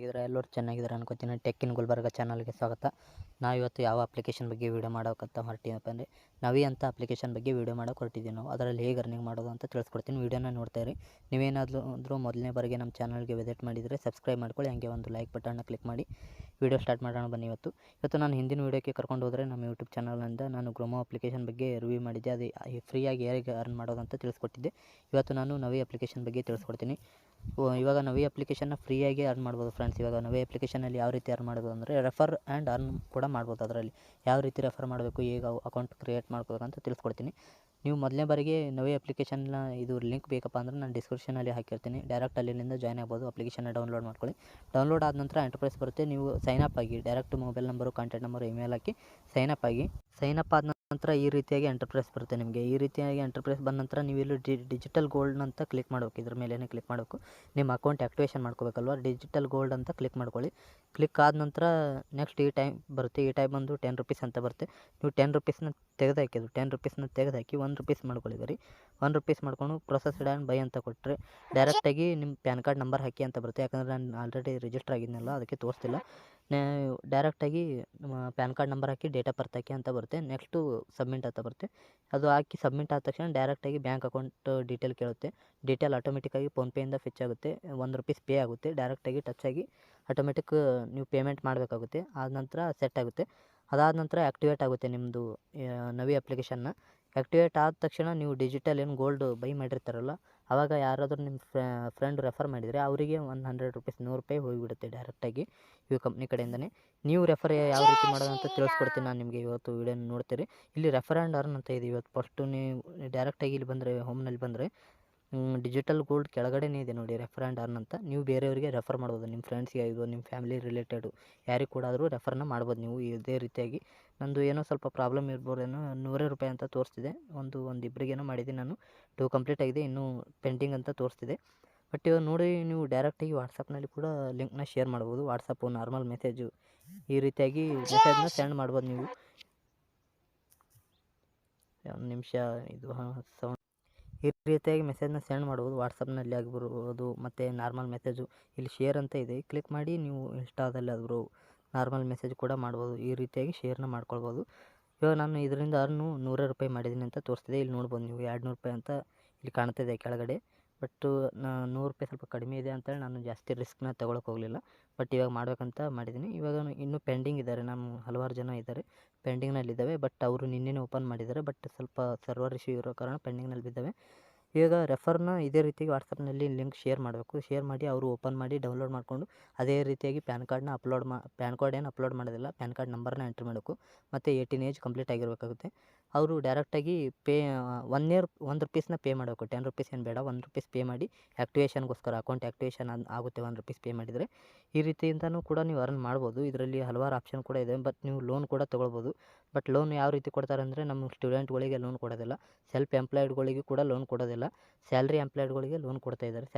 ಹೇಗಿದ್ದಾರೆ ಎಲ್ಲರೂ ಚೆನ್ನಾಗಿದ್ದಾರೆ ಅನ್ಕೋತೀನಿ. ಟೆಕ್ ಇನ್ ಗುಲ್ಬರ್ಗ ಚಾನಲ್ಗೆ ಸ್ವಾಗತ. ನಾವಿವತ್ತು ಯಾವ ಅಪ್ಲಿಕೇಶನ್ ಬಗ್ಗೆ ವೀಡಿಯೋ ಮಾಡೋಕ್ಕಂತ ಹೊರಟಿವಪ್ಪ ಅಂದರೆ ನವಿ ಅಂತ ಅಪ್ಲಿಕೇಶನ್ ಬಗ್ಗೆ ವೀಡಿಯೋ ಮಾಡೋಕೆ ಹೊರಟಿದ್ದೀವಿ. ನಾವು ಅದರಲ್ಲಿ ಹೇಗೆ ಅರ್ನಿಂಗ್ ಮಾಡೋದು ಅಂತ ತಿಳಿಸ್ಕೊಡ್ತೀನಿ. ವೀಡಿಯೋನ ನೋಡ್ತಾ ಇರಿ. ನೀವೇನಾದರೂ ಮೊದಲನೇ ಬಾರಿಗೆ ನಮ್ಮ ಚಾನಲ್ಗೆ ವಿಸಿಟ್ ಮಾಡಿದರೆ ಸಬ್ಸ್ಕ್ರೈಬ್ ಮಾಡ್ಕೊಳ್ಳಿ, ಹಾಗೆ ಒಂದು ಲೈಕ್ ಬಟನ್ನ ಕ್ಲಿಕ್ ಮಾಡಿ. ವೀಡಿಯೋ ಸ್ಟಾರ್ಟ್ ಮಾಡೋಣ ಬನ್ನಿ. ಇವತ್ತು ನಾನು ಹಿಂದಿನ ವೀಡಿಯೋಕ್ಕೆ ಕರ್ಕೊಂಡು ಹೋದರೆ ನಮ್ಮ ಯೂಟ್ಯೂಬ್ ಚಾನಲ್ನಿಂದ ನಾನು ಗ್ರೋಮೋ ಅಪ್ಲಿಕೇಶನ್ ಬಗ್ಗೆ ರಿವ್ಯೂ ಮಾಡಿದ್ದೆ. ಅದು ಫ್ರೀಯಾಗಿ ಹೇಗೆ ಅರ್ನ್ ಮಾಡೋದು ಅಂತ ತಿಳಿಸ್ಕೊಟ್ಟಿದ್ದೆ. ಇವತ್ತು ನಾನು ನವಿ ಅಪ್ಲಿಕೇಶನ್ ಬಗ್ಗೆ ತಿಳಿಸ್ಕೊಡ್ತೀನಿ. ಇವಾಗ ನವಿ ಅಪ್ಲಿಕೇಶನ್ನ ಫ್ರೀಯಾಗಿ ಅರ್ನ್ ಮಾಡ್ಬೋದು ಫ್ರೆಂಡ್ಸ್. ಇವಾಗ ನವಿ ಅಪ್ಲಿಕೇಶನಲ್ಲಿ ಯಾವ ರೀತಿ ಅರ್ನ್ ಮಾಡ್ಬೋದು ಅಂದರೆ ರೆಫರ್ ಆ್ಯಂಡ್ ಅರ್ನ್ ಕೂಡ ಮಾಡ್ಬೋದು. ಅದರಲ್ಲಿ ಯಾವ ರೀತಿ ರೆಫರ್ ಮಾಡಬೇಕು, ಈಗ ಅಕೌಂಟ್ ಕ್ರಿಯೇಟ್ ಮಾಡ್ಕೋಬೇಕು ಅಂತ ತಿಳಿಸ್ಕೊಡ್ತೀನಿ. ನೀವು ಮೊದಲನೇ ಬಾರಿಗೆ ನವಿ ಅಪ್ಲಿಕೇಶನ್ನ ಇದು ಲಿಂಕ್ ಬೇಕಪ್ಪ ಅಂದರೆ ನಾನು ಡಿಸ್ಕ್ರಿಪ್ಷನಲ್ಲಿ ಹಾಕಿರ್ತೀನಿ. ಡೈರೆಕ್ಟ್ ಅಲ್ಲಿಂದ ಜಾಯ್ನ್ ಆಗ್ಬೋದು. ಅಪ್ಲಿಕೇಶನ್ನ ಡೌನ್ಲೋಡ್ ಮಾಡ್ಕೊಳ್ಳಿ. ಡೌನ್ಲೋಡ್ ಆದ ನಂತರ ಎಂಟರ್ಪ್ರೈಸ್ ಬರುತ್ತೆ. ನೀವು ಸೈನಪ್ ಆಗಿ direct mobile number, contact number, email ಹಾಕಿ ಸೈನಪ್ ಆಗಿ. ಸೈನಪ್ ಆದ ನಂತರ ಈ ರೀತಿಯಾಗಿ ಎಂಟರ್ಪ್ರೈಸ್ ಬರುತ್ತೆ ನಿಮಗೆ. ಈ ರೀತಿಯಾಗಿ ಎಂಟರ್ಪ್ರೈಸ್ ಬಂದ ನಂತರ ನೀವು ಇಲ್ಲಿ ಡಿಜಿಟಲ್ ಗೋಲ್ಡ್ ಅಂತ ಕ್ಲಿಕ್ ಮಾಡಬೇಕು. ಇದ್ರ ಮೇಲೆ ಕ್ಲಿಕ್ ಮಾಡಬೇಕು. ನಿಮ್ಮ ಅಕೌಂಟ್ ಆ್ಯಕ್ಟಿವೇಷನ್ ಮಾಡ್ಕೋಬೇಕಲ್ವ, ಡಿಜಿಟಲ್ ಗೋಲ್ಡ್ ಅಂತ ಕ್ಲಿಕ್ ಮಾಡ್ಕೊಳ್ಳಿ. ಕ್ಲಿಕ್ ಆದ ನಂತರ ನೆಕ್ಸ್ಟ್ ಈ ಟೈಮ್ ಬರುತ್ತೆ. ಈ ಟೈಮ್ ಬಂದು 10 ರೂಪೀಸ್ ಅಂತ ಬರುತ್ತೆ. ನೀವು 10 ರೂಪೀಸ್ನ ತೆಗೆದುಹಾಕಿದ್ದು 10 ರೂಪೀಸ್ನ ತೆಗೆದುಹಾಕಿ 1 ರೂಪೀಸ್ ಮಾಡ್ಕೊಳ್ಳಿ. ಬರೀ 1 ರೂಪೀಸ್ ಮಾಡ್ಕೊಂಡು ಪ್ರೊಸೆಸ್ಡ್ ಆ್ಯಂಡ್ ಬೈ ಅಂತ ಕೊಟ್ಟರೆ ಡೈರೆಕ್ಟಾಗಿ ನಿಮ್ಮ ಪ್ಯಾನ್ ಕಾರ್ಡ್ ನಂಬರ್ ಹಾಕಿ ಅಂತ ಬರುತ್ತೆ. ಯಾಕಂದರೆ ನಾನು ಆಲ್ರೆಡಿ ರಿಜಿಸ್ಟರ್ ಆಗಿದ್ನಲ್ಲ, ಅದಕ್ಕೆ ತೋರಿಸ್ತಿಲ್ಲ. ಡೈರೆಕ್ಟಾಗಿ ಪ್ಯಾನ್ ಕಾರ್ಡ್ ನಂಬರ್ ಹಾಕಿ ಡೇಟ್ ಆಫ್ ಬರ್ತ್ ಹಾಕಿ ಅಂತ ಬರುತ್ತೆ. ನೆಕ್ಸ್ಟು ಸಬ್ಮಿಟ್ ಅಂತ ಬರುತ್ತೆ. ಅದು ಹಾಕಿ ಸಬ್ಮಿಟ್ ಆದ ತಕ್ಷಣ ಡೈರೆಕ್ಟಾಗಿ ಬ್ಯಾಂಕ್ ಅಕೌಂಟ್ ಡೀಟೇಲ್ ಕೇಳುತ್ತೆ. ಡೀಟೇಲ್ ಆಟೋಮೆಟಿಕ್ಕಾಗಿ ಫೋನ್ಪೇಯಿಂದ ಫೆಚ್ ಆಗುತ್ತೆ. 1 ರೂಪೀಸ್ ಪೇ ಆಗುತ್ತೆ. ಡೈರೆಕ್ಟಾಗಿ ಟಚ್ ಆಗಿ ಆಟೋಮೆಟಿಕ್ ನೀವು ಪೇಮೆಂಟ್ ಮಾಡಬೇಕಾಗುತ್ತೆ. ಆದ ನಂತರ ಸೆಟ್ ಆಗುತ್ತೆ. ಅದಾದ ನಂತರ ಆ್ಯಕ್ಟಿವೇಟ್ ಆಗುತ್ತೆ ನಿಮ್ಮದು ನವಿ ಅಪ್ಲಿಕೇಶನ್ನ. ಆ್ಯಕ್ಟಿವೇಟ್ ಆದ ತಕ್ಷಣ ನೀವು ಡಿಜಿಟಲ್ ಏನು ಗೋಲ್ಡ್ ಬೈ ಮಾಡಿರ್ತಾರಲ್ಲ, ಆವಾಗ ಯಾರಾದರೂ ನಿಮ್ಮ ಫ್ರೆಂಡ್ ರೆಫರ್ ಮಾಡಿದರೆ ಅವರಿಗೆ 100 ರೂಪೀಸ್, 100 ರೂಪಾಯಿ ಹೋಗಿಬಿಡುತ್ತೆ ಡೈರೆಕ್ಟಾಗಿ ಈ ಕಂಪ್ನಿ ಕಡೆಯಿಂದನೇ. ನೀವು ರೆಫರ್ ಯಾವ ರೀತಿ ಮಾಡೋದು ಅಂತ ತಿಳಿಸ್ಕೊಡ್ತೀನಿ ನಾನು ನಿಮಗೆ. ಇವತ್ತು ವೀಡಿಯೋನ ನೋಡ್ತೀರಿ. ಇಲ್ಲಿ ರೆಫರ್ ಆ್ಯಂಡ್ ಅರ್ನ್ ಅಂತ ಇದೆ. ಇವತ್ತು ಫಸ್ಟು ನೀವು ಡೈರೆಕ್ಟಾಗಿ ಇಲ್ಲಿ ಬಂದರೆ, ಹೋಮ್ನಲ್ಲಿ ಬಂದರೆ ಡಿಜಿಟಲ್ ಗೋಲ್ಡ್ ಕೆಳಗಡೆನೇ ಇದೆ ನೋಡಿ, ರೆಫರ್ ಆ್ಯಂಡ್ ಅರ್ನ್ ಅಂತ. ನೀವು ಬೇರೆಯವರಿಗೆ ರೆಫರ್ ಮಾಡ್ಬೋದು. ನಿಮ್ಮ ಫ್ರೆಂಡ್ಸ್ಗೆ ಆಗಿರ್ಬೋದು, ನಿಮ್ಮ ಫ್ಯಾಮಿಲಿ ರಿಲೇಟೆಡು ಯಾರಿಗೆ ಕೂಡ ಆದರೂ ರೆಫರ್ನ ಮಾಡ್ಬೋದು ನೀವು. ಇದೇ ರೀತಿಯಾಗಿ ನಂದು ಏನೋ ಸ್ವಲ್ಪ ಪ್ರಾಬ್ಲಮ್ ಇರ್ಬೋದೇನೋ, 100 ರೂಪಾಯಿ ಅಂತ ತೋರಿಸ್ತಿದೆ. ಒಂದು ಇಬ್ಬರಿಗೇನೋ ಮಾಡಿದ್ದೀನಿ ನಾನು. 2 ಕಂಪ್ಲೀಟ್ ಆಗಿದೆ, ಇನ್ನೂ ಪೆಂಡಿಂಗ್ ಅಂತ ತೋರಿಸ್ತಿದೆ. ಬಟ್ ಇವಾಗ ನೋಡಿ, ನೀವು ಡೈರೆಕ್ಟಾಗಿ ವಾಟ್ಸಪ್ನಲ್ಲಿ ಕೂಡ ಲಿಂಕ್ನ ಶೇರ್ ಮಾಡ್ಬೋದು. ವಾಟ್ಸಪ್ಪು, ನಾರ್ಮಲ್ ಮೆಸೇಜು, ಈ ರೀತಿಯಾಗಿ ಮೆಸೇಜ್ನ ಸೆಂಡ್ ಮಾಡ್ಬೋದು ನೀವು. ಒಂದು ನಿಮಿಷ, ಇದು ಸೌಂಡ್. ಈ ರೀತಿಯಾಗಿ ಮೆಸೇಜ್ನ ಸೆಂಡ್ ಮಾಡ್ಬೋದು. ವಾಟ್ಸಪ್ನಲ್ಲಿ ಆಗಿರ್ಬೋದು, ಮತ್ತು ನಾರ್ಮಲ್ ಮೆಸೇಜು ಇಲ್ಲಿ ಶೇರ್ ಅಂತ ಇದೆ. ಕ್ಲಿಕ್ ಮಾಡಿ ನೀವು ಇನ್ಸ್ಟಾದಲ್ಲಿ ಆದರೂ ನಾರ್ಮಲ್ ಮೆಸೇಜ್ ಕೂಡ ಮಾಡ್ಬೋದು. ಈ ರೀತಿಯಾಗಿ ಶೇರ್ನ ಮಾಡ್ಕೊಳ್ಬೋದು. ಇವಾಗ ನಾನು ಇದರಿಂದ ಅರ್ನು 100 ರೂಪಾಯಿ ಮಾಡಿದ್ದೀನಿ ಅಂತ ತೋರಿಸ್ತಿದೆ. ಇಲ್ಲಿ ನೋಡ್ಬೋದು ನೀವು 200 ರೂಪಾಯಿ ಅಂತ ಇಲ್ಲಿ ಕಾಣ್ತಿದೆ ಕೆಳಗಡೆ. ಬಟ್ಟು 100 ರೂಪಾಯಿ ಸ್ವಲ್ಪ ಕಡಿಮೆ ಇದೆ ಅಂತೇಳಿ ನಾನು ಜಾಸ್ತಿ ರಿಸ್ಕ್ನ ತೊಗೊಳಕ್ಕೆ ಹೋಗಲಿಲ್ಲ. ಬಟ್ ಇವಾಗ ಮಾಡಬೇಕಂತ ಮಾಡಿದ್ದೀನಿ. ಇವಾಗ ಇನ್ನೂ ಪೆಂಡಿಂಗ್ ಇದ್ದಾರೆ. ನಮ್ಮ ಹಲವಾರು ಜನ ಇದ್ದಾರೆ, ಪೆಂಡಿಂಗ್ನಲ್ಲಿದ್ದಾವೆ. ಬಟ್ ಅವರು ನಿನ್ನೆನೇ ಓಪನ್ ಮಾಡಿದ್ದಾರೆ. ಬಟ್ ಸ್ವಲ್ಪ ಸರ್ವರ್ ಇಶ್ಯೂ ಇರೋ ಕಾರಣ ಪೆಂಡಿಂಗ್ನಲ್ಲಿ ಬಿದ್ದಾವೆ. ಇವಾಗ ರೆಫರ್ನ ಇದೇ ರೀತಿಯಾಗಿ ವಾಟ್ಸಪ್ನಲ್ಲಿ ಲಿಂಕ್ ಶೇರ್ ಮಾಡಬೇಕು. ಶೇರ್ ಮಾಡಿ ಅವರು ಓಪನ್ ಮಾಡಿ ಡೌನ್ಲೋಡ್ ಮಾಡಿಕೊಂಡು ಅದೇ ರೀತಿಯಾಗಿ ಪ್ಯಾನ್ ಕಾರ್ಡ್ ಏನು ಅಪ್ಲೋಡ್ ಮಾಡೋದಿಲ್ಲ, ಪ್ಯಾನ್ ಕಾರ್ಡ್ ನಂಬರ್ನ ಎಂಟ್ರಿ ಮಾಡಬೇಕು. ಮತ್ತು 18 ಏಜ್ ಕಂಪ್ಲೀಟ್ ಆಗಿರಬೇಕಾಗುತ್ತೆ. ಅವರು ಡೈರೆಕ್ಟಾಗಿ 1 ರೂಪೀಸ್ನ ಪೇ ಮಾಡಬೇಕು. 10 ರೂಪೀಸ್ ಏನು ಬೇಡ, 1 ರೂಪೀಸ್ ಪೇ ಮಾಡಿ ಆ್ಯಕ್ಟಿವೇಷನ್ಗೋಸ್ಕರ, ಅಕೌಂಟ್ ಆ್ಯಕ್ಟಿವೇಷನ್ ಆಗುತ್ತೆ 1 ರೂಪೀಸ್ ಪೇ ಮಾಡಿದರೆ. ಈ ರೀತಿಯಿಂದನೂ ಕೂಡ ನೀವು ಅರ್ನ್ ಮಾಡ್ಬೋದು. ಇದರಲ್ಲಿ ಹಲವಾರು ಆಪ್ಷನ್ ಕೂಡ ಇದೆ. ಬಟ್ ನೀವು ಲೋನ್ ಕೂಡ ತೊಗೊಳ್ಬೋದು. ಬಟ್ ಲೋನ್ ಯಾವ ರೀತಿ ಕೊಡ್ತಾರೆ ಅಂದರೆ, ನಮ್ಮ ಸ್ಟೂಡೆಂಟ್ಗಳಿಗೆ ಲೋನ್ ಕೊಡೋದಿಲ್ಲ, ಸೆಲ್ಫ್ ಎಂಪ್ಲಾಯ್ಡ್ಗಳಿಗೆ ಕೂಡ ಲೋನ್ ಕೊಡೋದಿಲ್ಲ. ಸ್ಯಾಲ್ರಿ ಎಂಪ್ಲಾಯ್ಡ್ಗಳಿಗೆ ಲೋನ್ ಕೊಡ್ತಾ ಇದ್ದಾರೆ.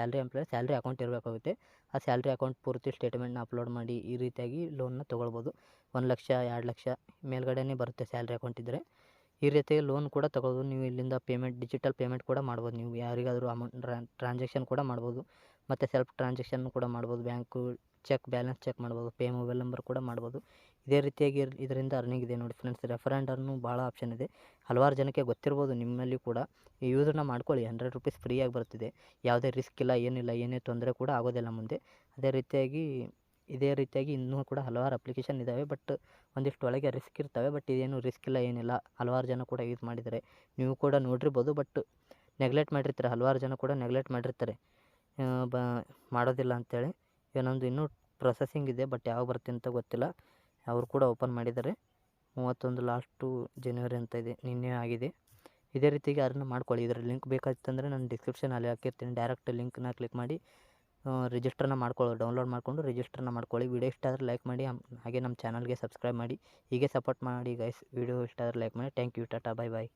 ಸ್ಯಾಲ್ರಿ ಅಕೌಂಟ್ ಇರಬೇಕಾಗುತ್ತೆ. ಆ ಸ್ಯಾಲ್ರಿ ಅಕೌಂಟ್ ಪೂರ್ತಿ ಸ್ಟೇಟ್ಮೆಂಟ್ನ ಅಪ್ಲೋಡ್ ಮಾಡಿ ಈ ರೀತಿಯಾಗಿ ಲೋನ್ನ ತೊಗೊಳ್ಬೋದು. 1 ಲಕ್ಷ, 2 ಲಕ್ಷ ಮೇಲ್ಗಡೆನೇ ಬರುತ್ತೆ ಸ್ಯಾಲ್ರಿ ಅಕೌಂಟ್ ಇದ್ದರೆ. ಈ ರೀತಿಯಾಗಿ ಲೋನ್ ಕೂಡ ತೊಗೊಳ್ಬೋದು. ನೀವು ಇಲ್ಲಿಂದ ಡಿಜಿಟಲ್ ಪೇಮೆಂಟ್ ಕೂಡ ಮಾಡ್ಬೋದು. ನೀವು ಯಾರಿಗಾದರೂ ಅಮೌಂಟ್ ಟ್ರಾನ್ಸಾಕ್ಷನ್ ಕೂಡ ಮಾಡ್ಬೋದು. ಮತ್ತು ಸೆಲ್ಫ್ ಟ್ರಾನ್ಸಾಕ್ಷನ್ ಕೂಡ ಮಾಡ್ಬೋದು. ಬ್ಯಾಂಕು ಬ್ಯಾಲೆನ್ಸ್ ಚೆಕ್ ಮಾಡ್ಬೋದು. ಪೇ ಮೊಬೈಲ್ ನಂಬರ್ ಕೂಡ ಮಾಡ್ಬೋದು. ಇದೇ ರೀತಿಯಾಗಿ ಇದರಿಂದ ಅರ್ನಿಂಗ್ ಇದೆ ನೋಡಿ ಫ್ರೆಂಡ್ಸ್. ರೆಫರ್ ಆ್ಯಂಡ್ ಅರ್ನು ಭಾಳ ಆಪ್ಷನ್ ಇದೆ. ಹಲವಾರು ಜನಕ್ಕೆ ಗೊತ್ತಿರ್ಬೋದು ನಿಮ್ಮಲ್ಲಿ ಕೂಡ. ಈ ಯೂಸನ್ನ ಮಾಡ್ಕೊಳ್ಳಿ. 100 ರೂಪೀಸ್ ಫ್ರೀಯಾಗಿ ಬರ್ತಿದೆ. ಯಾವುದೇ ರಿಸ್ಕ್ ಇಲ್ಲ, ಏನಿಲ್ಲ, ಏನೇ ತೊಂದರೆ ಕೂಡ ಆಗೋದಿಲ್ಲ ಮುಂದೆ. ಇದೇ ರೀತಿಯಾಗಿ ಇನ್ನೂ ಕೂಡ ಹಲವಾರು ಅಪ್ಲಿಕೇಶನ್ ಇದ್ದಾವೆ. ಬಟ್ ಒಂದಿಷ್ಟು ಒಳಗೆ ರಿಸ್ಕ್ ಇರ್ತವೆ. ಬಟ್ ಇದೇನು ರಿಸ್ಕ್ ಇಲ್ಲ, ಏನಿಲ್ಲ. ಹಲವಾರು ಜನ ಕೂಡ ಯೂಸ್ ಮಾಡಿದ್ದಾರೆ. ನೀವು ಕೂಡ ನೋಡಿರ್ಬೋದು. ಬಟ್ ನೆಗ್ಲೆಕ್ಟ್ ಮಾಡಿರ್ತಾರೆ. ಹಲವಾರು ಜನ ಕೂಡ ನೆಗ್ಲೆಕ್ಟ್ ಮಾಡಿರ್ತಾರೆ, ಮಾಡೋದಿಲ್ಲ ಅಂಥೇಳಿ. ಈಗ ನಮ್ಮದು ಇನ್ನೂ ಪ್ರೊಸೆಸಿಂಗ್ ಇದೆ. ಬಟ್ ಯಾವಾಗ ಬರುತ್ತೆ ಅಂತ ಗೊತ್ತಿಲ್ಲ. ಅವರು ಕೂಡ ಓಪನ್ ಮಾಡಿದ್ದಾರೆ. 31 ಲಾಸ್ಟು ಜನವರಿ ಅಂತ ಇದೆ, ನಿನ್ನೆ ಆಗಿದೆ. ಇದೇ ರೀತಿಯಾಗಿ ಅರ್ನ್ ಮಾಡ್ಕೊಳ್ಳಿ. ಇದರ ಲಿಂಕ್ ಬೇಕಾಗಿತ್ತಂದರೆ ನಾನು ಡಿಸ್ಕ್ರಿಪ್ಷನಲ್ಲಿ ಹಾಕಿರ್ತೀನಿ. ಡೈರೆಕ್ಟ್ ಲಿಂಕ್ನ ಕ್ಲಿಕ್ ಮಾಡಿ ರಿಜಿಸ್ಟರ್ನ ಮಾಡ್ಕೊಳ್ಳಿ. ಡೌನ್ಲೋಡ್ ಮಾಡಿಕೊಂಡು ರಿಜಿಸ್ಟರ್ನ ಮಾಡ್ಕೊಳ್ಳಿ. ವಿಡಿಯೋ ಇಷ್ಟ ಆದರೆ ಲೈಕ್ ಮಾಡಿ, ಹಾಗೆ ನಮ್ಮ ಚಾನಲ್ಗೆ ಸಬ್ಸ್ಕ್ರೈಬ್ ಮಾಡಿ. ಹೀಗೆ ಸಪೋರ್ಟ್ ಮಾಡಿ ಗೈಸ್. ವಿಡಿಯೋ ಇಷ್ಟ ಆದರೆ ಲೈಕ್ ಮಾಡಿ. Thank you. Tata, bye bye.